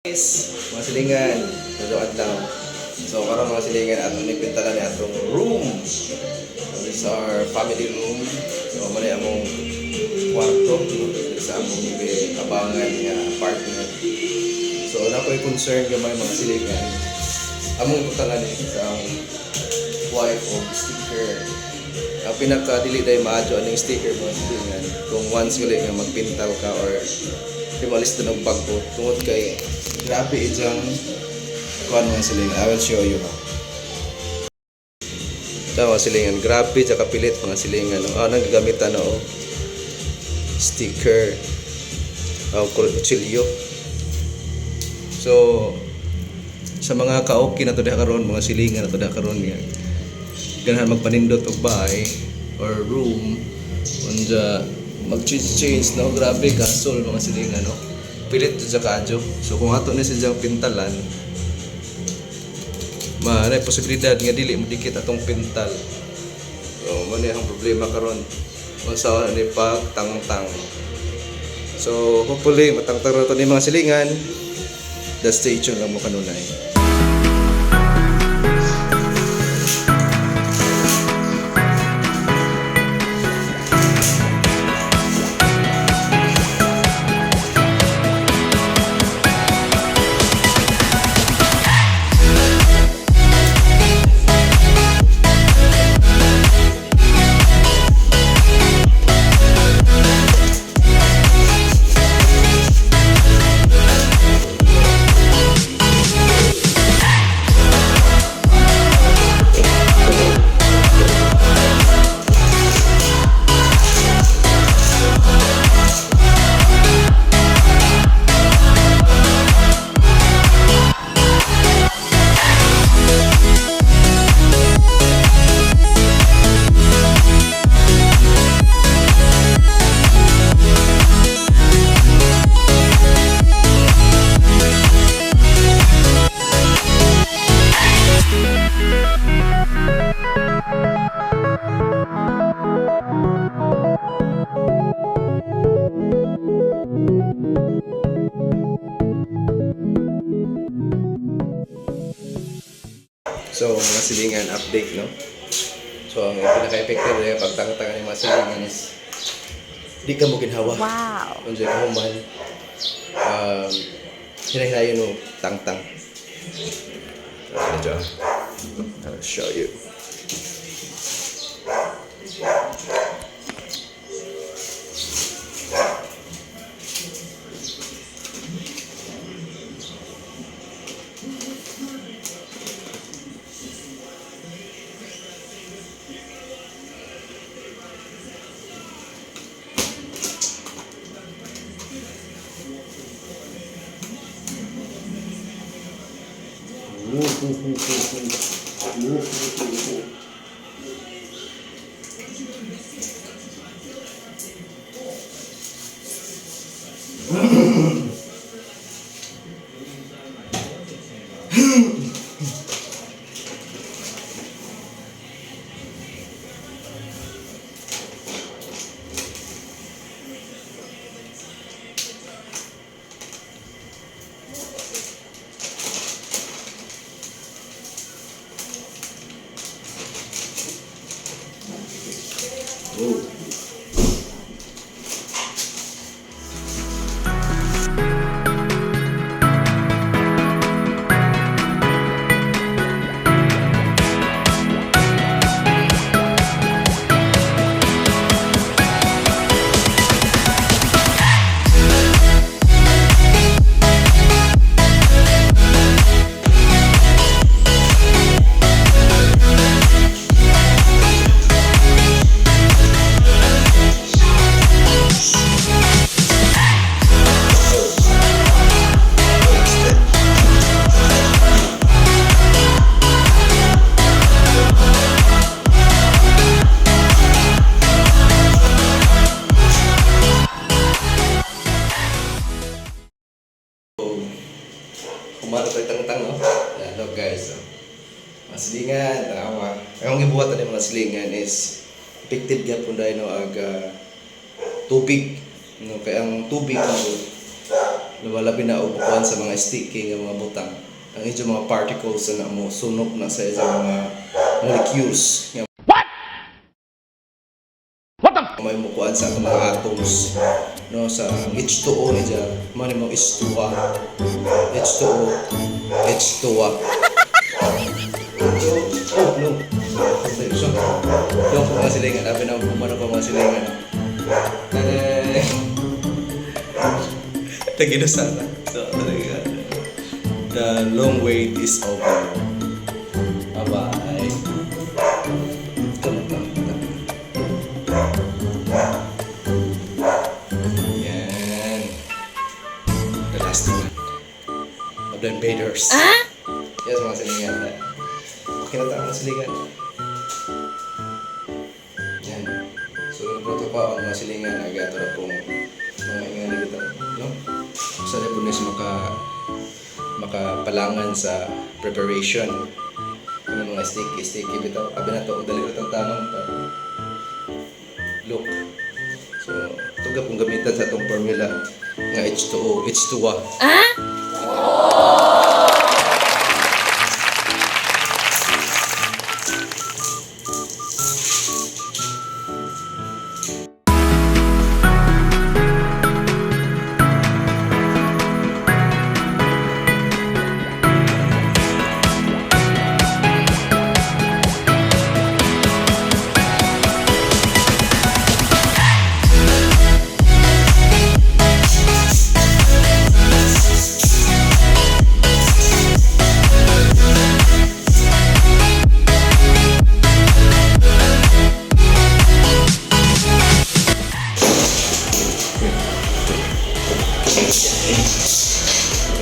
Guys, mga silingan, nadoad lang. So, karon mga silingan, atong nipintalan ni atong room. This is our family room. So, mali among kwarto, no? Sa among abangan nga apartment. So, na ko'y concern gamay mga silingan. Among ipintalan ni sa wife of sticker. Ang pinaka-dili dahil maadyo aning sticker mga silingan. Kung once uli nga magpintal ka or di malis na ng bago tungod kay grabe ijang kuhan mga silingan. I will show you ha. Ito mga silingan, grabe dyan kapilit mga silingan. Nagagamitan na sticker kutsilyo. So sa mga ka-okay na to diha karon mga silingan na to diha karon nga ganahan magpanindot og bahay or room unja mag-change no, grabe gasol mga silingan no, pilit sa kadyo. So kung ato ni siya pintalan may posibilidad nga dili mo dikit atong pintal. So man ang problema karon unsa ni pagtangtang. So hopefully matangtang ra to ni mga silingan. The stay tuned lang mo kanunay. So mga silingan update no. So ang pinaka-effective na pagtangtang ng mga silingan is di ka mo ginhawa. Wow. Kung siya human hinahilayon no tangtang. I'll show you. Kumara tayo tangtang no. Yan look guys. Mga silingan, tanawa. Ang gibuhatan ng mga silingan is effective gyud pud no ag tubig no, kay ang tubig no lumalabi na ubukuan sa mga sticky nga mga butang. Ang medyo mga particles na mo sunok na sa mga molecules nga may mukuan sa atong mga atoms no sa H2O ni dyan man mo H2O H2O H2O oh no so yung mga silingan abi na umano pa mga silingan taginusan so talaga the long wait is over. Bye-bye. Yan. The last one of the invaders. Yes, mga silingan. Okay na tayo mga silingan. Yan. So, nagproto pa ang mga silingan. Agato na pong mga ingani dito. No? Sana po na makapalangan sa preparation. Yung mga sticky bitaw. Abi na to, dali ito tamang look. So, ito pong gamitan sa itong formula nga H2O, H2O.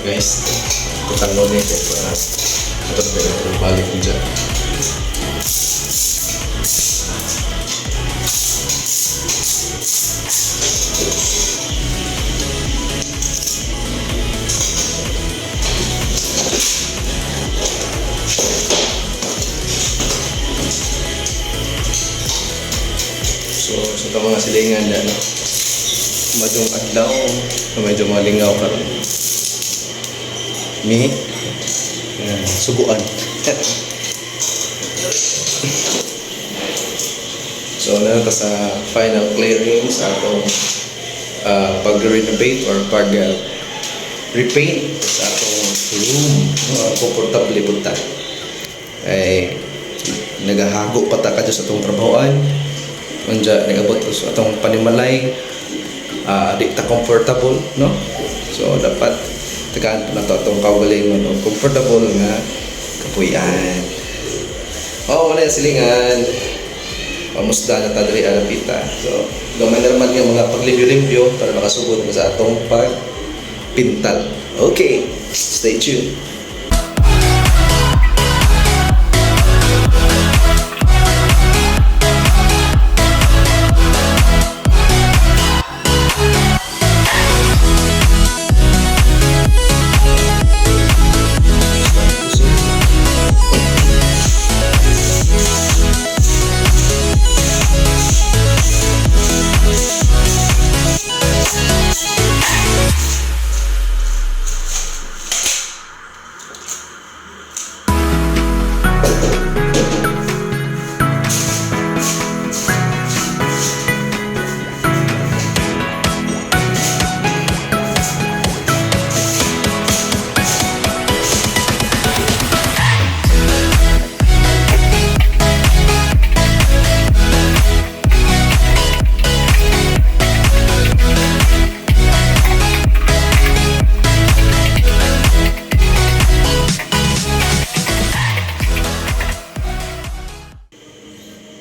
Guys, kutang lo nih para terus balik aja. So, sa mga silingan na madung adlaw, medyo malingaw karon. Mi suguan. So na sa final clearing sa atong pag-renovate or pag-repaint sa atong room, komportable punta ay nagahago pa ta kadto sa atong trabahoan unya nagabot sa atong panimalay di ta comfortable, no? So dapat tekan na to itong kaugalingon o comfortable nga kapuyan. Wala yung silingan. Pamusda na tadri alapita. So, gamay na naman yung mga paglimpyo-limpyo para makasugod mo sa atong pagpintal. Okay, stay tuned.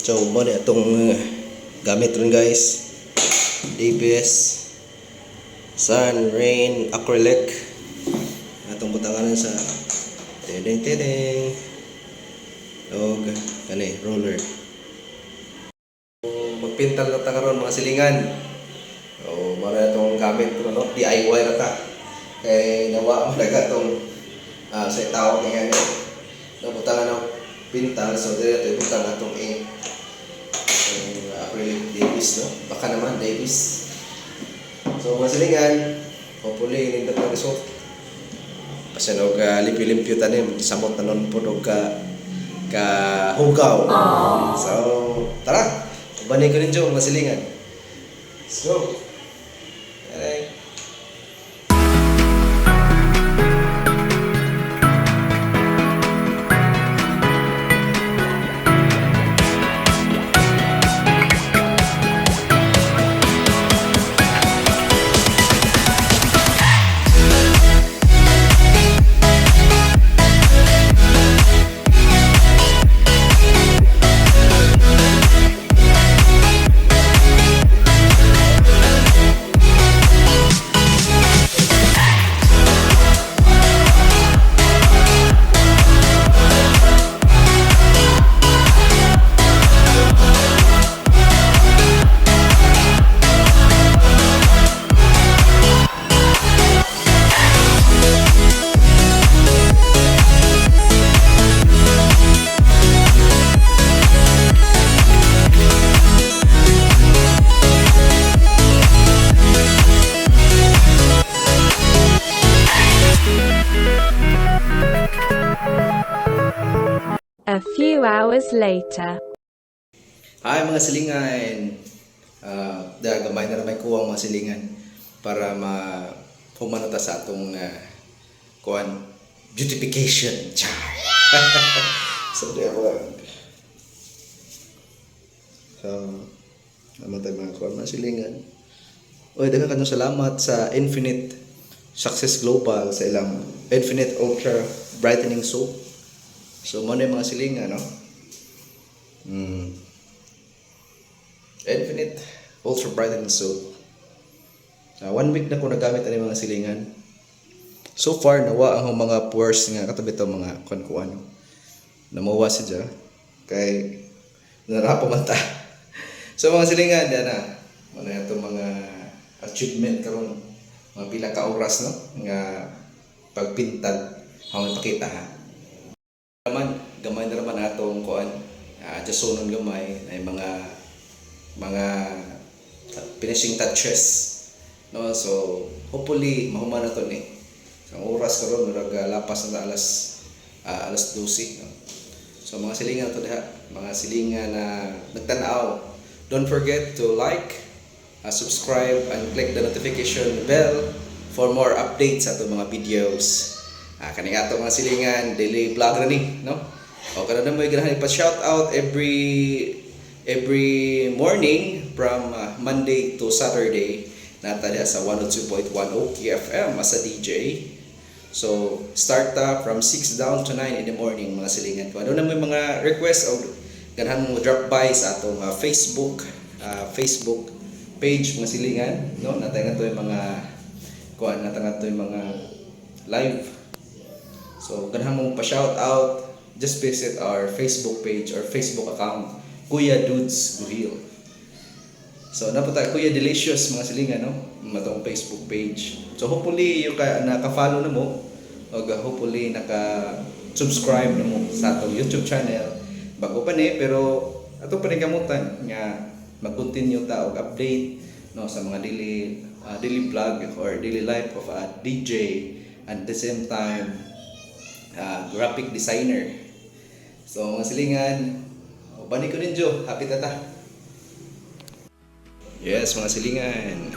So, mo na itong gamit rin guys. ABS Sun Rain Acrylic. Itong butangan sa tedeng o kani roller. Magpintal na ta karon mga silingan. O mo na itong gamit ko no, DIY na ta. Kay nawa man dagatong sa tawag nga butangan ng pintal, so dito ibutang atong ink. Acrylic Davis, no? Baka naman Davis. So, mga silingan, hopefully nindot ang result. Kasi og limpyo-limpyo tanim, samot na nun po ka hugaw. So, tara. Banay ko rin dyan, masilingan. Let's go. Okay. A few hours later. Hi mga silingan. Gamay na naman ko ang mga silingan para humanata sa atong kuan beautification. Char. So, naman tayo mga kuan mga silingan. Oy, daghang kanong salamat sa Infinite Success Global sa ilang Infinite Ultra Brightening Soap. So, mo na yung mga silingan, no? Infinite Ultra Brightening Soap. 1 week na ko nagamit ang mga silingan. So far, nawa ang mga pores nga katabi ito mga kuan-kuan. Namawa siya. Kay narapo man ta. So, mga silingan, yan na. Ano yan itong mga achievement karon mga pila ka oras, no? Nga pagpintad. Ang ipakita, ha? Gamay na naman atong kuan just sunon gamay ay mga finishing touches, no? So hopefully mahuman na to ni ang oras karon murag lapas na alas 12, no? So mga silingan to diha, mga silingan na nagtan-aw, don't forget to like, subscribe and click the notification bell for more updates sa atong mga videos. Kaning ato mga silingan daily vlog na ni, no? O kada na mo ganahan ipa-shout out every morning from Monday to Saturday nata diha sa 102.1 OKFM as a DJ. So start from 6 down to 9 in the morning mga silingan ko. Ano na may mga request o ganahan mo drop by sa atong Facebook page mga silingan, no? Natay nga to yung mga kuan, natay nga to yung mga live. So ganahan mo pa-shout out, just visit our Facebook page or Facebook account, Kuya Dudes Guhil. So napunta Kuya Delicious mga silingan, no? Matong Facebook page. So hopefully yung naka-follow na mo o hopefully naka-subscribe na mo sa atong YouTube channel. Bago pa ni pero ato pa rin kamutan nga mag-continue ta og update, no, sa mga daily vlog or daily life of a DJ and at the same time graphic designer. So mga silingan, bani ko ninyo, happy tata. Yes mga silingan.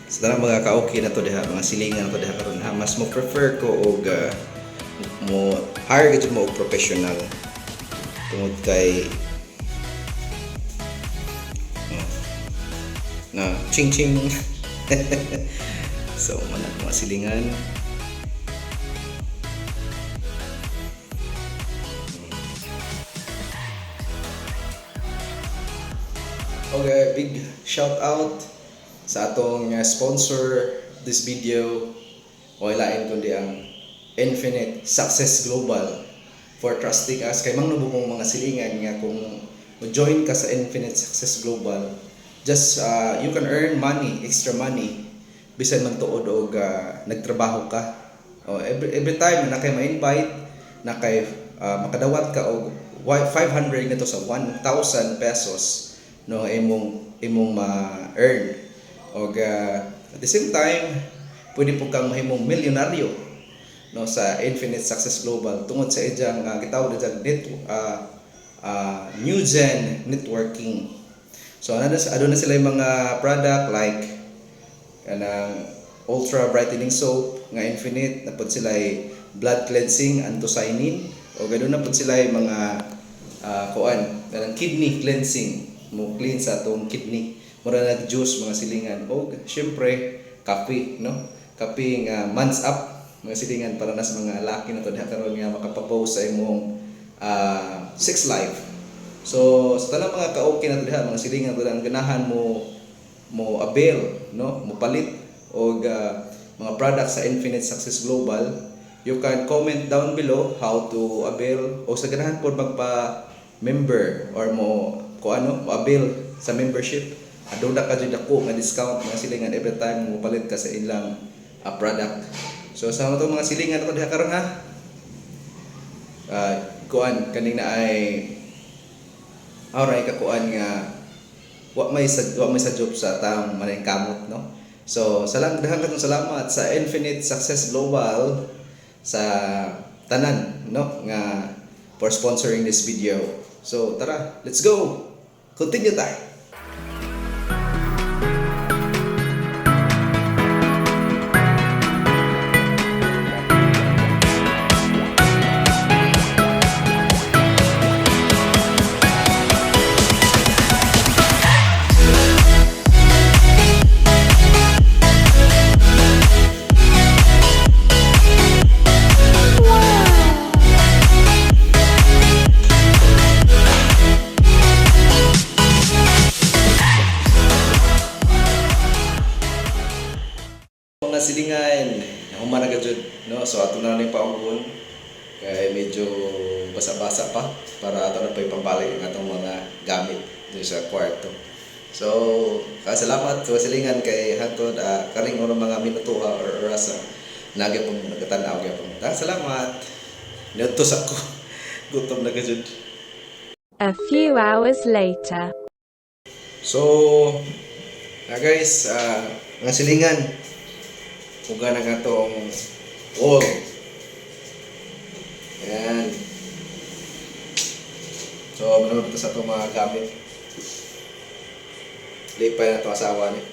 So tara mga ka-okay na to diha, mga silingan to diha karon ha. Mas mo prefer ko og mo hire gid mo og professional tungod kay na ching ching. So mga silingan. Okay, big shout out sa atong sponsor this video. O ilain kundi ang Infinite Success Global for trusting us. Kay mangnubong mga silingan nga kung join ka sa Infinite Success Global, just you can earn money, extra money bisan man tuod og nagtrabaho ka. Every time na kay ma-invite, na kay makadawat ka og 500 nito sa 1,000 pesos, no, imong imong ma-earn. O at the same time, pwede po kang mahimong milyonaryo no sa Infinite Success Global tungod sa ijang gitawag na new gen networking. So ano na sila yung mga product like kanang ultra brightening soap nga Infinite, napod sila blood cleansing anthocyanin, o ganoon na pod sila yung mga kanang kidney cleansing, mo clean sa atong kidney, mura nag juice mga silingan, o syempre kape no, kape nga months up mga silingan para nas mga laki na to diha karon nga makapapose sa imong sex life. So sa tanang mga ka-okay na to diha mga silingan to ang ganahan mo avail no, mo palit og mga products sa Infinite Success Global, you can comment down below how to avail, o sa ganahan po magpa-member or mo avail sa membership. Aduna ka jud ako nga discount mga silingan every time mo palit ka sa ilang product. So sa mga silingan ako diha karon ha. Kaning na ay ka nga wa may sa job sa tam manay kamot no. So daghang katong salamat sa Infinite Success Global sa tanan no nga for sponsoring this video. So tara, let's go. Continue tayo. Mga silingan, human na gajud no. So ato na ni paugon kay medyo basa-basa pa para ato na pay pambalik ang atong mga gamit dito sa kwarto. So salamat sa silingan kay hangtod karing mga minutuha or oras nagay pong nagatan-aw gyapon. Salamat. Niutos ako. Gutom na gajud. A few hours later. So guys, mga silingan, kuga na nga itong wall. Ayan. So, manood ito sa itong mga gamit. Lipay na ito asawa niya.